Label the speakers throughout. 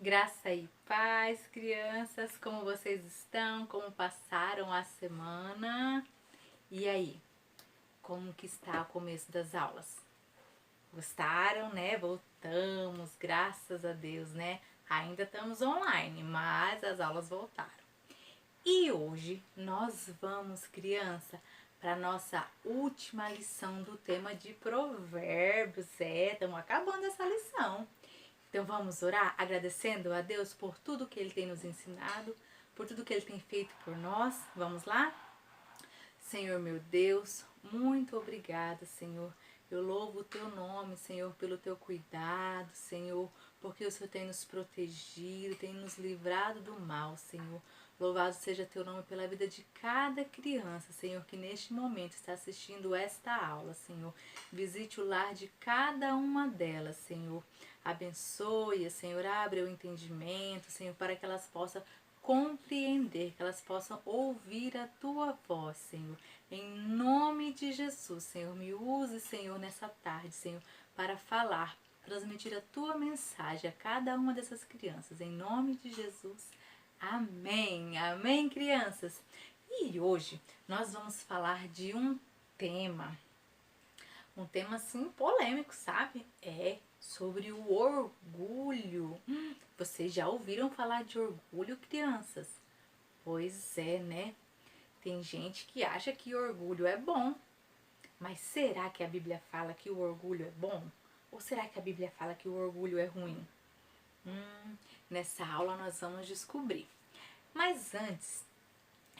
Speaker 1: Graça e paz, crianças, como vocês estão? Como passaram a semana? E aí, como que está o começo das aulas? Gostaram, né? Voltamos, graças a Deus, né? Ainda estamos online, mas as aulas voltaram. E hoje nós vamos, criança, para nossa última lição do tema de provérbios. Estamos acabando essa lição. Então vamos orar agradecendo a Deus por tudo que Ele tem nos ensinado, por tudo que Ele tem feito por nós. Vamos lá? Senhor meu Deus, muito obrigada, Senhor. Eu louvo o Teu nome, Senhor, pelo Teu cuidado, Senhor, porque o Senhor tem nos protegido, tem nos livrado do mal, Senhor. Louvado seja Teu nome pela vida de cada criança, Senhor, que neste momento está assistindo esta aula, Senhor. Visite o lar de cada uma delas, Senhor. Abençoe, Senhor, abre o entendimento, Senhor, para que elas possam compreender, que elas possam ouvir a Tua voz, Senhor. Em nome de Jesus, Senhor, me use, Senhor, nessa tarde, Senhor, para falar, transmitir a Tua mensagem a cada uma dessas crianças. Em nome de Jesus. Amém. Amém, crianças. E hoje nós vamos falar de um tema assim polêmico, sabe? É sobre o orgulho. Vocês já ouviram falar de orgulho, crianças? Pois é, né? Tem gente que acha que orgulho é bom. Mas será que a Bíblia fala que o orgulho é bom? Ou será que a Bíblia fala que o orgulho é ruim? Nessa aula nós vamos descobrir. Mas antes,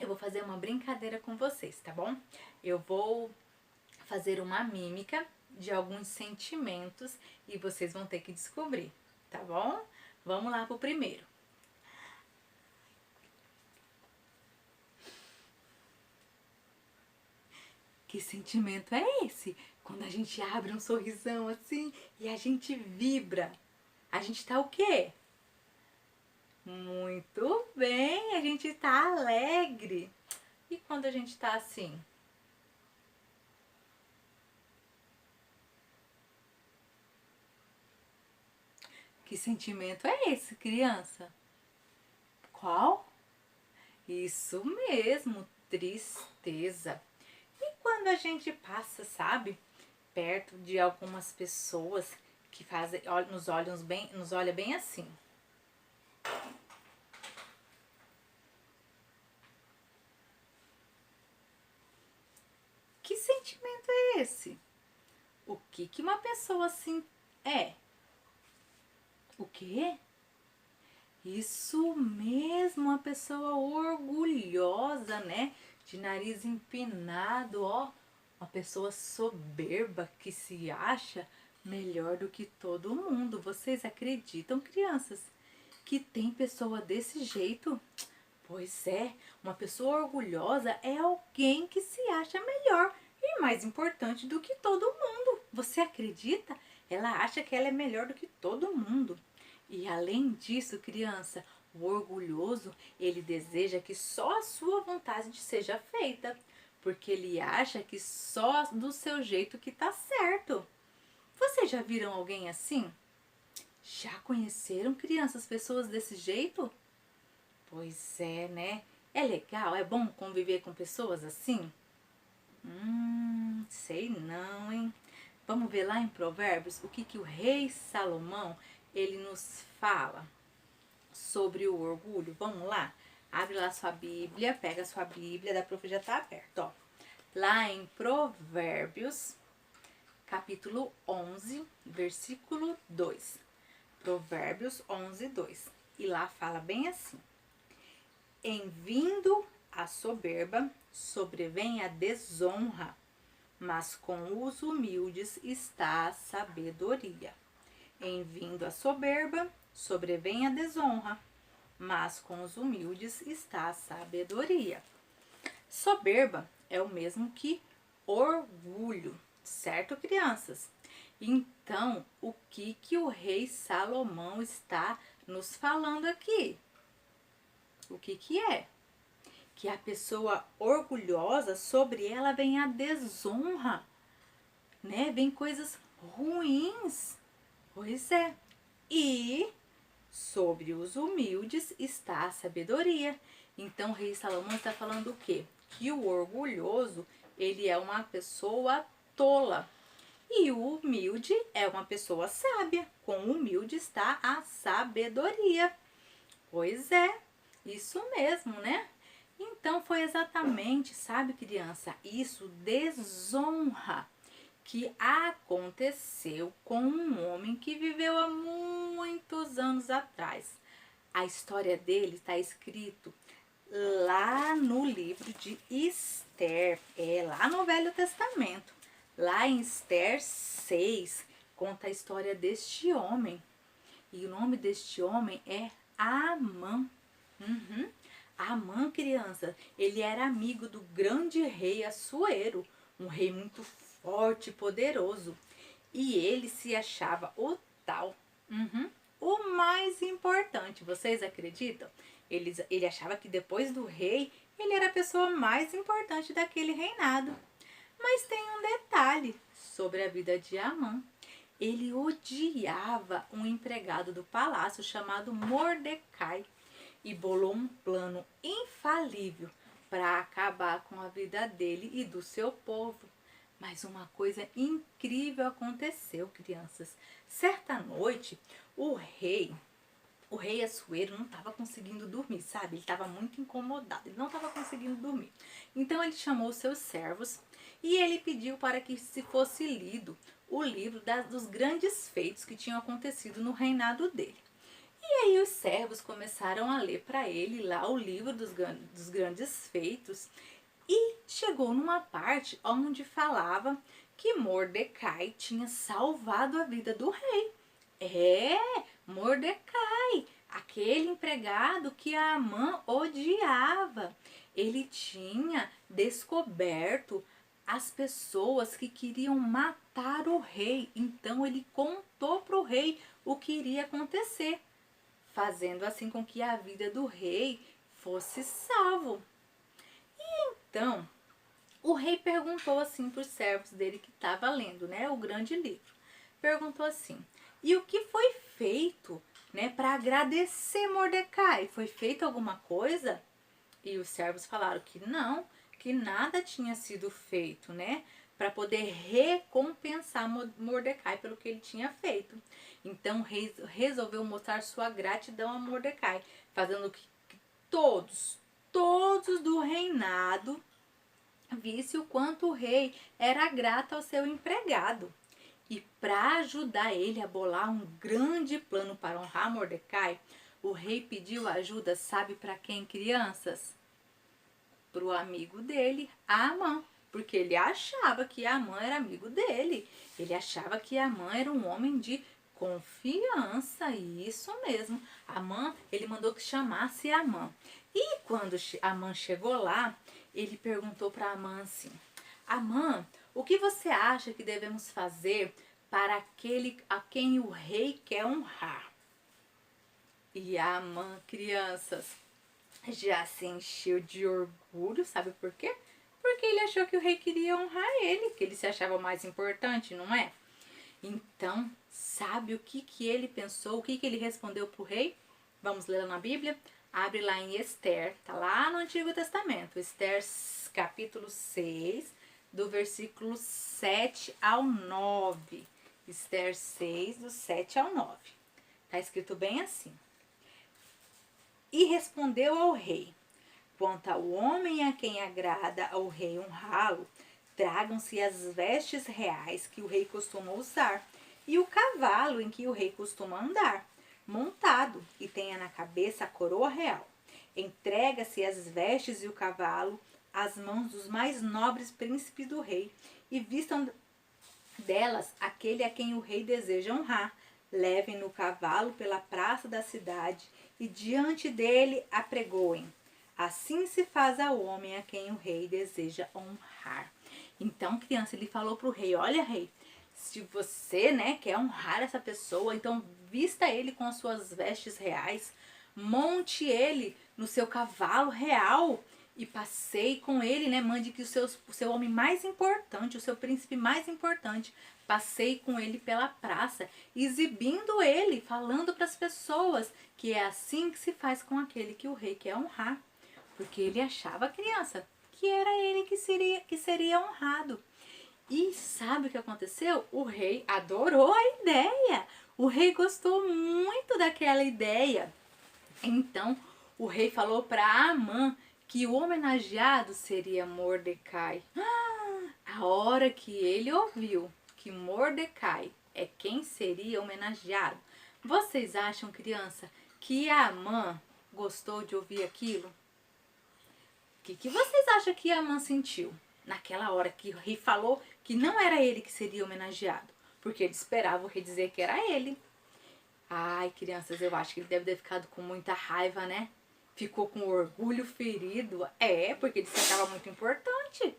Speaker 1: eu vou fazer uma brincadeira com vocês, tá bom? Eu vou fazer uma mímica de alguns sentimentos e vocês vão ter que descobrir, tá bom? Vamos lá pro primeiro. Que sentimento é esse? Quando a gente abre um sorrisão assim e a gente vibra. A gente tá o quê? Muito bem, a gente tá alegre. E quando a gente tá assim? Que sentimento é esse, criança? Qual? Isso mesmo, tristeza. E quando a gente passa, sabe, perto de algumas pessoas que fazem, nos olha bem assim. Que sentimento é esse? O que uma pessoa assim é? O quê? Isso mesmo, uma pessoa orgulhosa, né? De nariz empinado, ó. Uma pessoa soberba que se acha melhor do que todo mundo. Vocês acreditam, crianças, que tem pessoa desse jeito? Pois é, uma pessoa orgulhosa é alguém que se acha melhor e mais importante do que todo mundo. Você acredita? Ela acha que ela é melhor do que todo mundo. E além disso, criança, o orgulhoso, ele deseja que só a sua vontade seja feita, porque ele acha que só do seu jeito que tá certo. Vocês já viram alguém assim? Já conheceram, crianças, pessoas desse jeito? Pois é, né? É legal, é bom conviver com pessoas assim? Sei não, hein? Vamos ver lá em Provérbios o que o rei Salomão, ele nos fala sobre o orgulho. Vamos lá? Abre lá sua Bíblia, pega a sua Bíblia, da prof já tá aberto, ó. Lá em Provérbios, capítulo 11, versículo 2. Provérbios 11, 2. E lá fala bem assim: em vindo a soberba, sobrevém a desonra, mas com os humildes está a sabedoria. Em vindo a soberba, sobrevém a desonra, mas com os humildes está a sabedoria. Soberba é o mesmo que orgulho, certo, crianças? Então, o que o rei Salomão está nos falando aqui? O que é? Que a pessoa orgulhosa, sobre ela vem a desonra, né? Vem coisas ruins. Pois é. E sobre os humildes está a sabedoria. Então o rei Salomão está falando o quê? Que o orgulhoso, ele é uma pessoa tola. E o humilde é uma pessoa sábia. Com o humilde está a sabedoria. Pois é, isso mesmo, né? Então foi exatamente, sabe, criança, isso desonra que aconteceu com um homem que viveu há muitos anos atrás. A história dele está escrito lá no livro de Esther, lá no Velho Testamento. Lá em Esther 6, conta a história deste homem. E o nome deste homem é Amã. Amã, criança, ele era amigo do grande rei Assuero, um rei muito forte e poderoso. E ele se achava o tal, o mais importante. Vocês acreditam? Ele achava que depois do rei, ele era a pessoa mais importante daquele reinado. Mas tem um detalhe sobre a vida de Amã. Ele odiava um empregado do palácio chamado Mordecai e bolou um plano infalível para acabar com a vida dele e do seu povo. Mas uma coisa incrível aconteceu, crianças. Certa noite, o rei Assuero não estava conseguindo dormir, sabe? Ele estava muito incomodado, ele não estava conseguindo dormir. Então ele chamou os seus servos e ele pediu para que se fosse lido o livro dos grandes feitos que tinham acontecido no reinado dele. E aí os servos começaram a ler para ele lá o livro dos grandes feitos e chegou numa parte onde falava que Mordecai tinha salvado a vida do rei. Mordecai, aquele empregado que a Amã odiava. Ele tinha descoberto as pessoas que queriam matar o rei. Então ele contou para o rei o que iria acontecer, fazendo assim com que a vida do rei fosse salvo. E então o rei perguntou assim para os servos dele que estava lendo, né, o grande livro. Perguntou assim: e o que foi feito, né, para agradecer Mordecai? Foi feito alguma coisa? E os servos falaram que não, que nada tinha sido feito, né, para poder recompensar Mordecai pelo que ele tinha feito. Então o rei resolveu mostrar sua gratidão a Mordecai, fazendo que todos do reinado visse o quanto o rei era grato ao seu empregado. E para ajudar ele a bolar um grande plano para honrar Mordecai, o rei pediu ajuda, sabe para quem, crianças? Para o amigo dele, Amã, porque ele achava que Amã era amigo dele. Ele achava que Amã era um homem de confiança, isso mesmo. Amã, ele mandou que chamasse Amã. E quando Amã chegou lá, ele perguntou para Amã assim: Amã, o que você acha que devemos fazer para aquele a quem o rei quer honrar? E Amã, crianças, já se encheu de orgulho, sabe por quê? Porque ele achou que o rei queria honrar ele, que ele se achava mais importante, não é? Então, sabe o que ele pensou, o que ele respondeu para o rei? Vamos ler na Bíblia? Abre lá em Esther, tá lá no Antigo Testamento, Esther capítulo 6, do versículo 7 ao 9. Esther 6, do 7 ao 9. Tá escrito bem assim: e respondeu ao rei: quanto ao homem a quem agrada ao rei honrá-lo, tragam-se as vestes reais que o rei costuma usar, e o cavalo em que o rei costuma andar, montado, e tenha na cabeça a coroa real. Entrega-se as vestes e o cavalo às mãos dos mais nobres príncipes do rei, e vistam delas aquele a quem o rei deseja honrar. Levem no cavalo pela praça da cidade, e diante dele apregoem. Assim se faz ao homem a quem o rei deseja honrar. Então, criança, ele falou para o rei: olha, rei, se você, né, quer honrar essa pessoa, então vista ele com as suas vestes reais, monte ele no seu cavalo real e passei com ele, né? Mande que o seu homem mais importante, o seu príncipe mais importante, passei com ele pela praça, exibindo ele, falando para as pessoas que é assim que se faz com aquele que o rei quer honrar. Porque ele achava, criança, que era ele que seria honrado. E sabe o que aconteceu? O rei adorou a ideia. O rei gostou muito daquela ideia. Então, o rei falou para Amã que o homenageado seria Mordecai. A hora que ele ouviu que Mordecai é quem seria homenageado, vocês acham, criança, que Amã gostou de ouvir aquilo? O que vocês acham que Amã sentiu naquela hora que o rei falou que não era ele que seria homenageado? Porque ele esperava o rei dizer que era ele. Ai, crianças, eu acho que ele deve ter ficado com muita raiva, né? Ficou com orgulho ferido. É, porque ele se achava muito importante.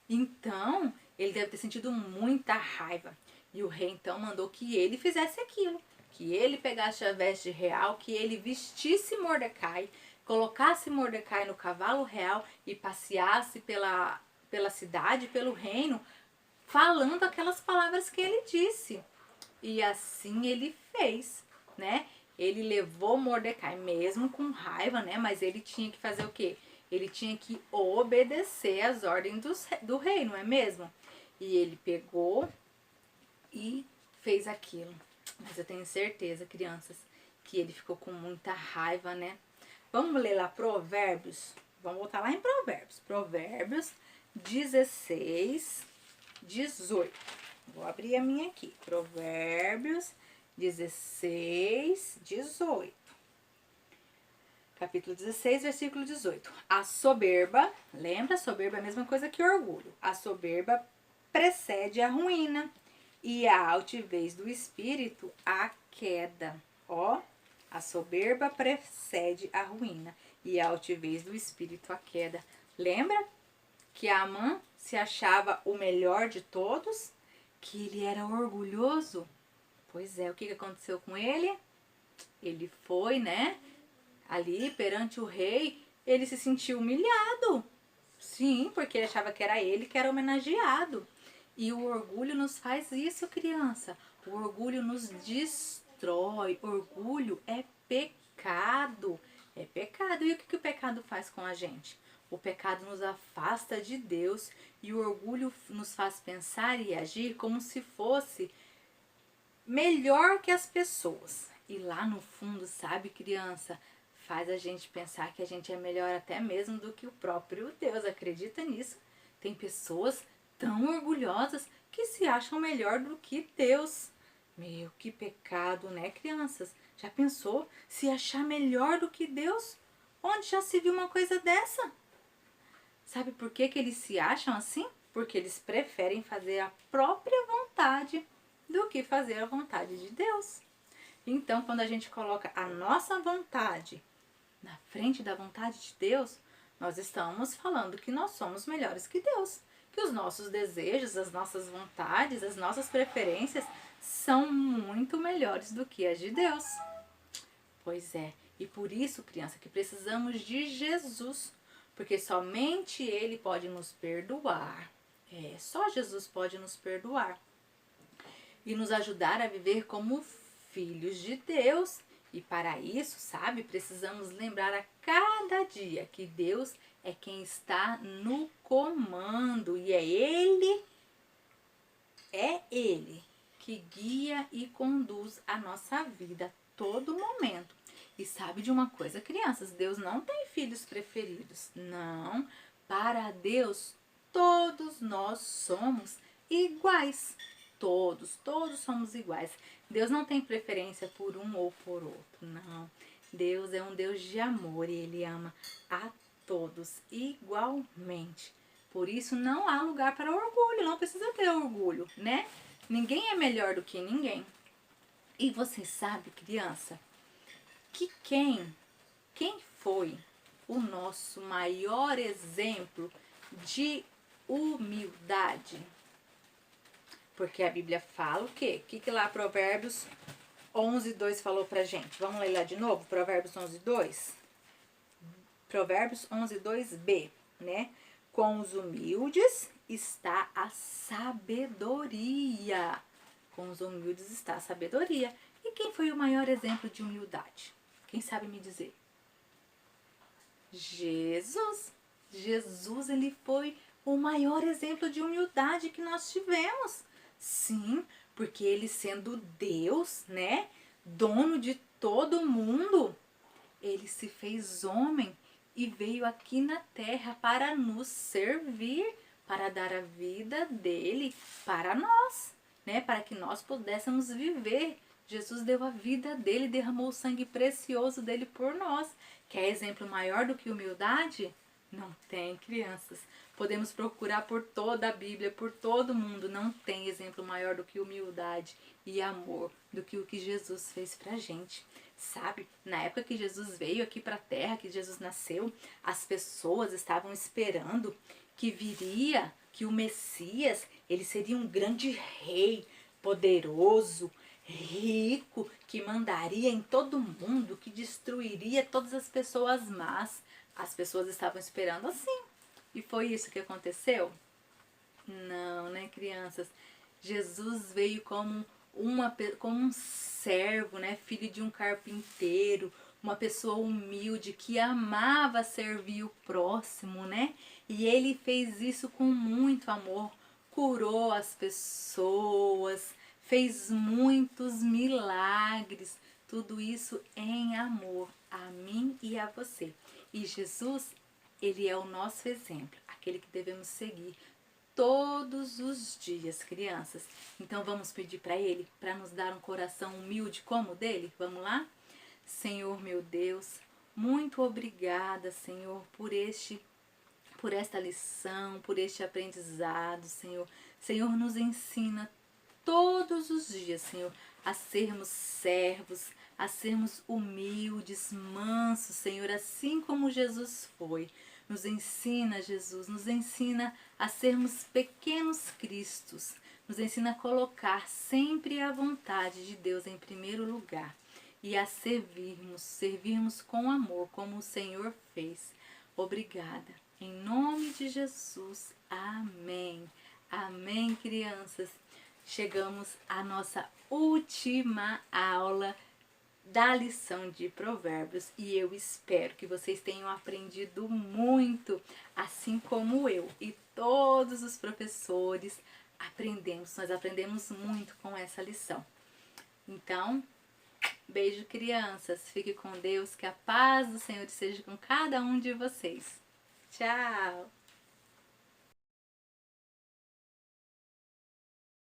Speaker 1: Então, ele deve ter sentido muita raiva. E o rei então mandou que ele fizesse aquilo. Que ele pegasse a veste real, que ele vestisse Mordecai, colocasse Mordecai no cavalo real e passeasse pela cidade, pelo reino, falando aquelas palavras que ele disse. E assim ele fez, né? Ele levou Mordecai, mesmo com raiva, né? Mas ele tinha que fazer o quê? Ele tinha que obedecer às ordens do rei, não é mesmo? E ele pegou e fez aquilo. Mas eu tenho certeza, crianças, que ele ficou com muita raiva, né? Vamos ler lá Provérbios? Vamos voltar lá em Provérbios. Provérbios 16, 18. Vou abrir a minha aqui. Provérbios 16, 18. Capítulo 16, versículo 18. A soberba, lembra? Soberba é a mesma coisa que orgulho. A soberba precede a ruína e a altivez do espírito a queda. Ó, a soberba precede a ruína e a altivez do espírito a queda. Lembra que Amã se achava o melhor de todos? Que ele era orgulhoso? Pois é, o que aconteceu com ele? Ele foi, né? Ali perante o rei, ele se sentiu humilhado. Sim, porque ele achava que era ele que era homenageado. E o orgulho nos faz isso, criança. O orgulho nos destrói. Orgulho é pecado. É pecado. E o que o pecado faz com a gente? O pecado nos afasta de Deus e o orgulho nos faz pensar e agir como se fosse melhor que as pessoas. E lá no fundo, sabe, criança, faz a gente pensar que a gente é melhor até mesmo do que o próprio Deus. Acredita nisso? Tem pessoas tão orgulhosas que se acham melhor do que Deus. Meu, que pecado, né, crianças? Já pensou se achar melhor do que Deus? Onde já se viu uma coisa dessa? Sabe por que eles se acham assim? Porque eles preferem fazer a própria vontade do que fazer a vontade de Deus. Então, quando a gente coloca a nossa vontade na frente da vontade de Deus, nós estamos falando que nós somos melhores que Deus. Que os nossos desejos, as nossas vontades, as nossas preferências são muito melhores do que as de Deus. Pois é, e por isso, criança, que precisamos de Jesus. Porque somente Ele pode nos perdoar. É, só Jesus pode nos perdoar. E nos ajudar a viver como filhos de Deus. E para isso, sabe, precisamos lembrar a cada dia que Deus é quem está no comando. E é Ele que guia e conduz a nossa vida a todo momento. E sabe de uma coisa, crianças? Deus não tem filhos preferidos. Não. Para Deus, todos nós somos iguais. Todos somos iguais. Deus não tem preferência por um ou por outro. Não. Deus é um Deus de amor e Ele ama a todos igualmente. Por isso não há lugar para orgulho. Não precisa ter orgulho, né? Ninguém é melhor do que ninguém. E você sabe, criança, que quem foi o nosso maior exemplo de humildade? Porque a Bíblia fala o quê? O que lá Provérbios 11, 2 falou pra gente? Vamos ler lá de novo? Provérbios 11, 2. Provérbios 11:2b, né? Com os humildes está a sabedoria. Com os humildes está a sabedoria. E quem foi o maior exemplo de humildade? Quem sabe me dizer? Jesus. Jesus, ele foi o maior exemplo de humildade que nós tivemos. Sim, porque ele sendo Deus, né? Dono de todo mundo, ele se fez homem e veio aqui na terra para nos servir, para dar a vida dele para nós, né? Para que nós pudéssemos viver. Jesus deu a vida dele, derramou o sangue precioso dele por nós. Quer exemplo maior do que humildade? Não tem, crianças. Podemos procurar por toda a Bíblia, por todo mundo. Não tem exemplo maior do que humildade e amor, do que o que Jesus fez pra gente. Sabe, na época que Jesus veio aqui pra terra, que Jesus nasceu, as pessoas estavam esperando que viria, que o Messias, ele seria um grande rei, poderoso, rico, que mandaria em todo mundo, que destruiria todas as pessoas más. As pessoas estavam esperando assim. E foi isso que aconteceu? Não, né, crianças? Jesus veio como um servo, né, filho de um carpinteiro, uma pessoa humilde que amava servir o próximo, né? E ele fez isso com muito amor, curou as pessoas, fez muitos milagres, tudo isso em amor a mim e a você. E Jesus, ele é o nosso exemplo, aquele que devemos seguir todos os dias, crianças. Então vamos pedir para ele, para nos dar um coração humilde como o dele? Vamos lá? Senhor meu Deus, muito obrigada, Senhor, por esta lição, por este aprendizado, Senhor. Senhor, nos ensina todos os dias, Senhor, a sermos servos, a sermos humildes, mansos, Senhor, assim como Jesus foi. Nos ensina, Jesus, nos ensina a sermos pequenos cristos. Nos ensina a colocar sempre a vontade de Deus em primeiro lugar e a servirmos com amor, como o Senhor fez. Obrigada. Em nome de Jesus. Amém. Amém, crianças. Chegamos à nossa última aula da lição de Provérbios e eu espero que vocês tenham aprendido muito, assim como eu e todos os professores nós aprendemos muito com essa lição. Então, beijo, crianças, fique com Deus, que a paz do Senhor esteja com cada um de vocês. Tchau!